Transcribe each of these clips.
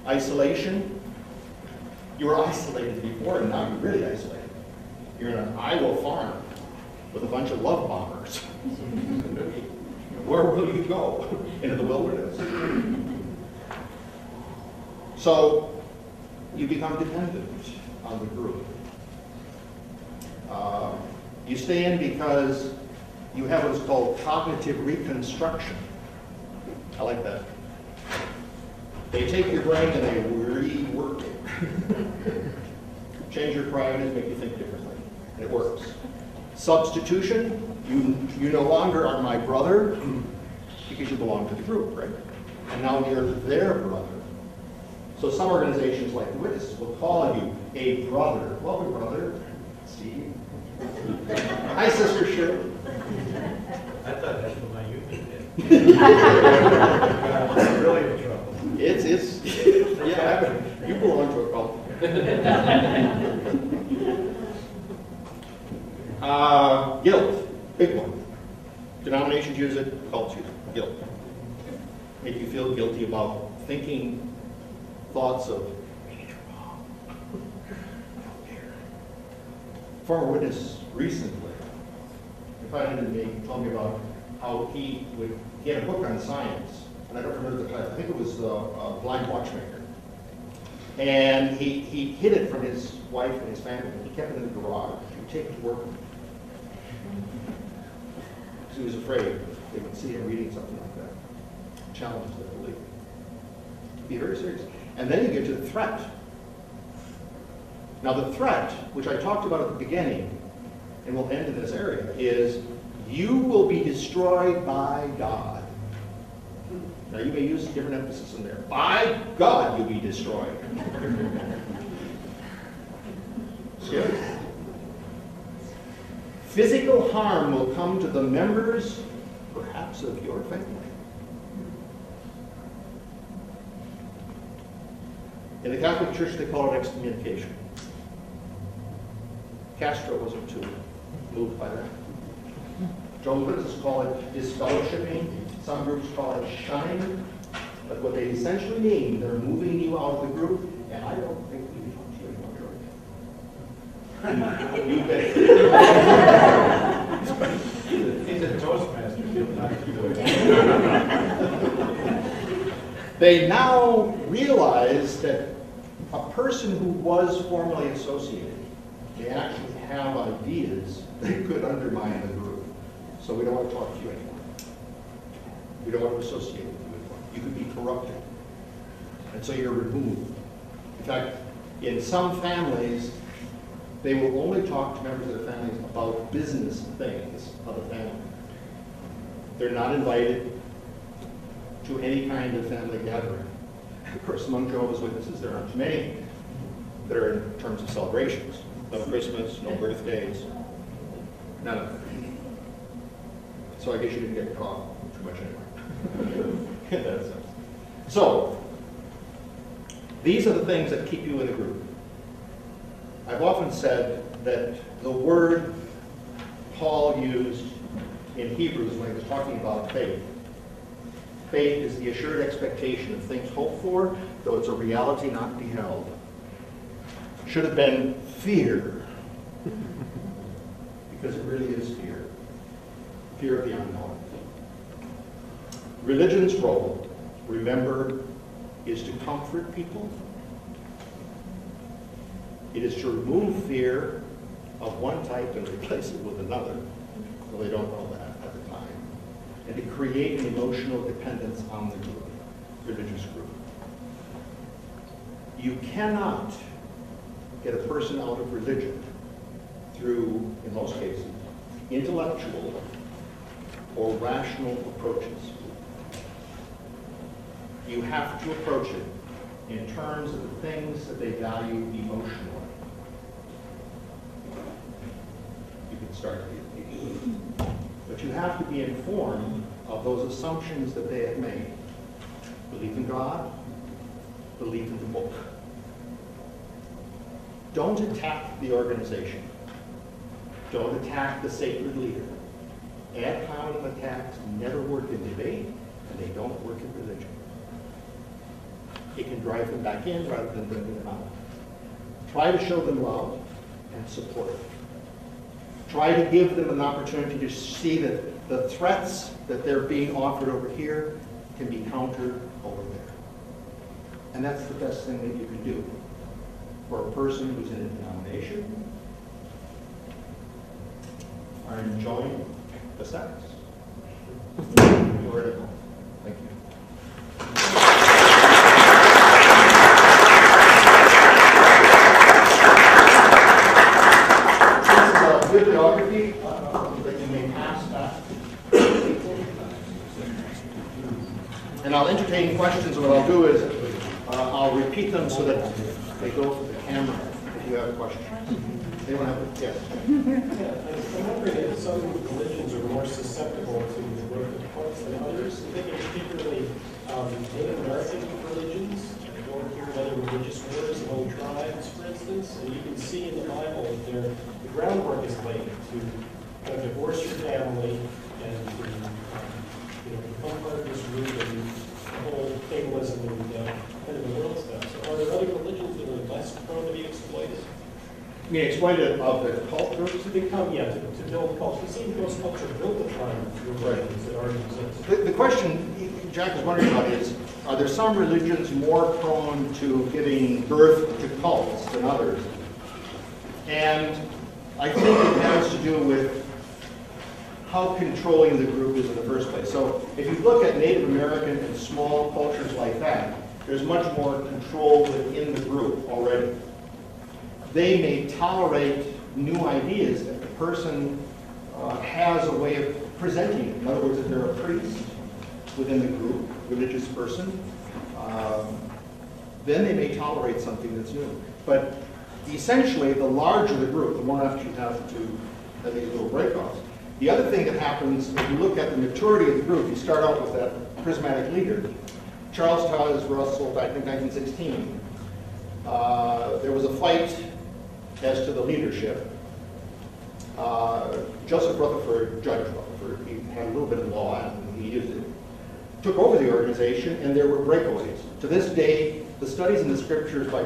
Isolation. You were isolated before, and now you're really isolated. You're in an Iowa farm with a bunch of love bombers. Where will you go? Into the wilderness. So you become dependent on the group. You stay in because you have what is called cognitive reconstruction. I like that. They take your brain and they rework it. Change your priorities, make you think differently. And it works. Substitution, you no longer are my brother because you belong to the group, right? And now you're their brother. So some organizations like the Witnesses will call you a brother. Welcome, brother. Steve. Hi, Sister Shirley. I thought that's what my union did. I'm really in trouble. It's yeah, you belong to a cult. Guilt, big one. Denominations use it, cults use it. Guilt. Make you feel guilty about thinking thoughts of, maybe you're wrong. I don't care. Former witness recently confided in me, told me about how he had a book on science, and I don't remember the title. I think it was Blind Watchmaker. And he hid it from his wife and his family. He kept it in the garage. He would take it to work. Because he was afraid they would see him reading something like that. Challenges their belief. Be very serious. And then you get to the threat. Now the threat, which I talked about at the beginning, and we'll end in this area, is you will be destroyed by God. Now you may use a different emphasis in there. By God you'll be destroyed. Scary. Physical harm will come to the members, perhaps, of your family. In the Catholic Church, they call it excommunication. Castro wasn't too moved by that. Jehovah's Witnesses call it disfellowshipping. Some groups call it shunning. But what they essentially mean, they're moving you out of the group, and I don't think we can talk to you anymore. You bet. He's a Toastmaster. He'll not do it. They now realize that a person who was formerly associated may actually have ideas that could undermine the group. So we don't want to talk to you anymore. We don't want to associate with you anymore. You could be corrupted. And so you're removed. In fact, in some families, they will only talk to members of the families about business things of the family. They're not invited to any kind of family gathering. Of course, among Jehovah's Witnesses, there aren't too many that are in terms of celebrations. No Christmas, no birthdays, none of that. So I guess you didn't get caught too much anyway. In that sense. So, these are the things that keep you in the group. I've often said that the word Paul used in Hebrews when he was talking about faith, faith is the assured expectation of things hoped for, though it's a reality not beheld. Should have been fear, because it really is fear. Fear of the unknown. Religion's role, remember, is to comfort people. It is to remove fear of one type and replace it with another, though they don't know that at the time, and to create an emotional dependence on the group, religious group. You cannot get a person out of religion through, in most cases, intellectual or rational approaches. You have to approach it in terms of the things that they value emotionally. You can start with but you have to be informed of those assumptions that they have made. Belief in God, belief in the book. Don't attack the organization. Don't attack the sacred leader. Ad hominem attacks never work in debate, and they don't work in religion. it can drive them back in rather than bringing them out. Try to show them love and support. Try to give them an opportunity to see that the threats that they're being offered over here can be countered over there. And that's the best thing that you can do for a person who's in a denomination or enjoying the sects. Thank you. Bibliography that you may pass that. And I'll entertain questions, and what I'll do is I'll repeat them so that they go to the camera if you have questions. Anyone have a yes? I'm wondering if some religions are more susceptible to the growth of cults than others. I'm thinking particularly Native American religions. I don't hear of any religious wars among tribes, for instance. And you can see in the Bible that the groundwork is laid to kind of divorce your family and to become part of this group and the whole fatalism and kind of the world stuff. So are there other religions that are less prone to be exploited? You mean exploited of the cult groups? To become, to build culture. It seems most culture built upon religions that already exist. The question Jack is wondering about is, are there some religions more prone to giving birth to cults than others? And I think it has to do with how controlling the group is in the first place. So if you look at Native American and small cultures like that, there's much more control within the group already. They may tolerate new ideas if the person has a way of presenting it. In other words, if they're a priest within the group, religious person, then they may tolerate something that's new. But essentially, the larger the group, the more often you have to have these little breakoffs. The other thing that happens, if you look at the maturity of the group, you start out with that charismatic leader. Charles Taze Russell died in 1916. There was a fight as to the leadership. Joseph Rutherford, Judge Rutherford, he had a little bit of law and he used it, took over the organization, and there were breakaways. To this day, the studies in the scriptures by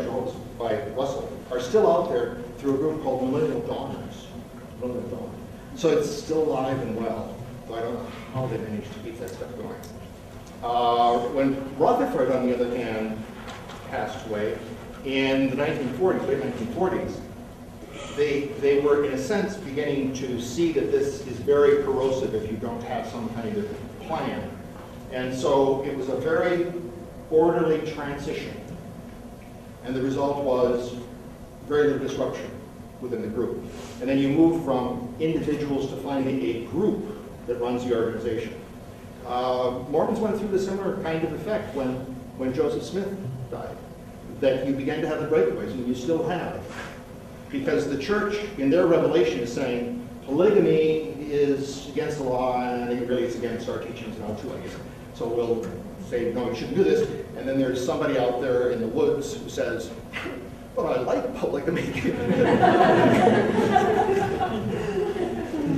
Russell are still out there through a group called Millennial Dawners. So it's still alive and well. So I don't know how they managed to keep that stuff going. When Rutherford, on the other hand, passed away in the 1940s, late 1940s, they were, in a sense, beginning to see that this is very corrosive if you don't have some kind of plan. And so it was a very orderly transition. And the result was very little disruption within the group. And then you move from individuals to finding a group that runs the organization. Mormons went through the similar kind of effect when Joseph Smith died, that you began to have the breakaways, and you still have. Because the church, in their revelation, is saying polygamy is against the law, and I think really it's against our teachings now too, I guess. So we'll say, no, you shouldn't do this. And then there's somebody out there in the woods who says, but I like polygamy.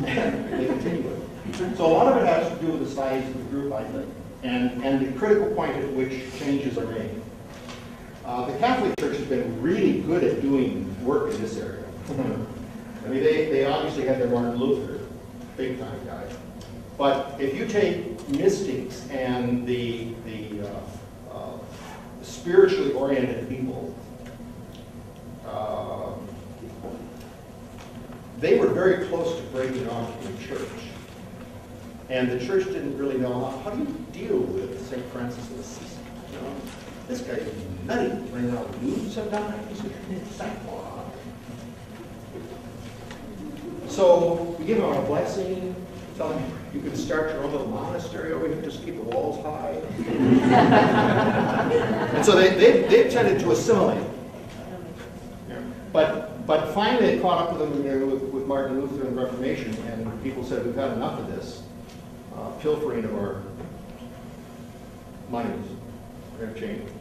And they continue it. So a lot of it has to do with the size of the group, I think, and the critical point at which changes are made. The Catholic Church has been really good at doing work in this area. I mean, they obviously had their Martin Luther, big time guy. But if you take mystics and the spiritually oriented people, they were very close to breaking off the church. And the church didn't really know, how do you deal with St. Francis of Assisi? You know, this guy's nutty, running around nude sometimes. So we give him a blessing, tell him you can start your own little monastery over here, just keep the walls high. And so they've tended to assimilate. But finally it caught up with them with Martin Luther and the Reformation, and people said, we've had enough of this pilfering of our monies. We're going to change it.